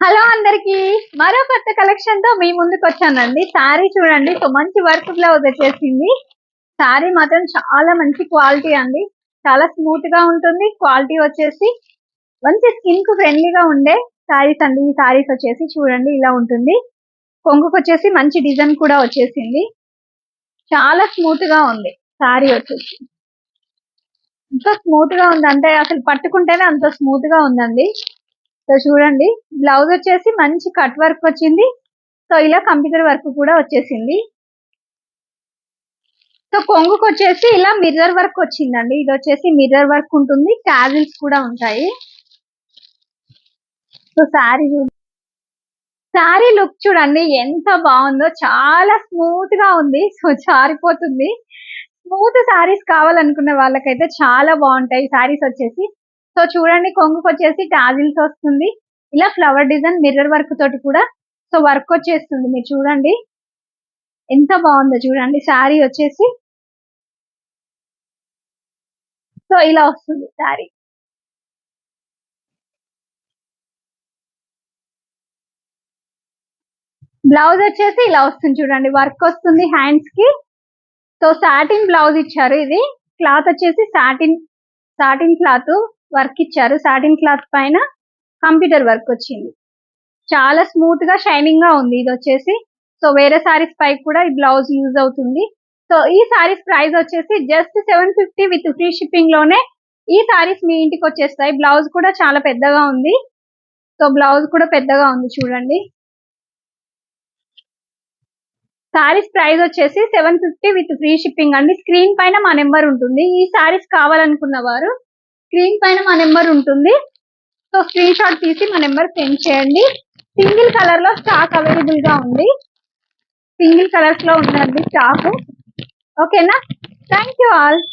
Hello అందరికి మరో కొత్త కలెక్షన్ తో మీ ముందుకు వచ్చానండి. సారీ చూడండి, సో మంచి వర్క్ బ్లౌజ్ వచ్చేసింది. సారీ మాత్రం చాలా మంచి క్వాలిటీ అండి, చాలా స్మూత్ గా ఉంటుంది. క్వాలిటీ వచ్చేసి మంచి స్కిన్ కు ఫ్రెండ్లీగా ఉండే సారీస్ అండి. ఈ సారీస్ వచ్చేసి చూడండి ఇలా ఉంటుంది. కొంగుకు వచ్చేసి మంచి డిజైన్ కూడా వచ్చేసింది. చాలా స్మూత్ గా ఉంది సారీ వచ్చేసి. ఎంత స్మూత్ గా ఉంది అంటే అసలు పట్టుకుంటేనే అంత స్మూత్ గా ఉందండి. సో చూడండి, బ్లౌజ్ వచ్చేసి మంచి కట్ వర్క్ వచ్చింది. సో ఇలా కంప్యూటర్ వర్క్ కూడా వచ్చేసింది. సో కొంగుకు వచ్చేసి ఇలా మిర్రర్ వర్క్ వచ్చిందండి. ఇది వచ్చేసి మిర్రర్ వర్క్ ఉంటుంది, టాజిల్స్ కూడా ఉంటాయి. సో శారీ లుక్ చూడండి ఎంత బాగుందో, చాలా స్మూత్ గా ఉంది. సో జారిపోతుంది. స్మూత్ శారీస్ కావాలనుకునే వాళ్ళకైతే చాలా బాగుంటాయి శారీస్ వచ్చేసి. సో చూడండి, కొంగుకు వచ్చేసి టాజిల్స్ వస్తుంది. ఇలా ఫ్లవర్ డిజైన్ మిర్రర్ వర్క్ తోటి కూడా సో వర్క్ వచ్చేస్తుంది. మీరు చూడండి ఎంత బాగుందో చూడండి. శారీ వచ్చేసి సో ఇలా వస్తుంది శారీ. బ్లౌజ్ వచ్చేసి ఇలా వస్తుంది చూడండి, వర్క్ వస్తుంది హ్యాండ్స్ కి. సో సాటిన్ బ్లౌజ్ ఇచ్చారు. ఇది క్లాత్ వచ్చేసి సాటిన్ క్లాత్ వర్క్ ఇచ్చారు. సాటిన్ క్లాత్ పైన కంప్యూటర్ వర్క్ వచ్చింది. చాలా స్మూత్ గా షైనింగ్ గా ఉంది ఇది వచ్చేసి. సో వేరే సారీస్ పై కూడా ఈ బ్లౌజ్ యూజ్ అవుతుంది. సో ఈ సారీస్ ప్రైస్ వచ్చేసి జస్ట్ 750 విత్ ఫ్రీ షిప్పింగ్ లోనే ఈ సారీస్ మీ ఇంటికి వచ్చేస్తాయి. బ్లౌజ్ కూడా చాలా పెద్దగా ఉంది. సో బ్లౌజ్ కూడా పెద్దగా ఉంది చూడండి. సారీస్ ప్రైస్ వచ్చేసి 750 విత్ ఫ్రీ షిప్పింగ్ అండి. స్క్రీన్ పైన మా నెంబర్ ఉంటుంది. ఈ సారీస్ కావాలనుకున్న వారు స్క్రీన్ పైన మా నెంబర్ ఉంటుంది. సో స్క్రీన్ షాట్ తీసి మా నెంబర్ సెండ్ చేయండి. సింగిల్ కలర్ లో స్టాక్ అవైలబుల్ గా ఉంది. సింగిల్ కలర్స్ లో ఉందండి స్టాక్. ఓకేనా? Thank you all.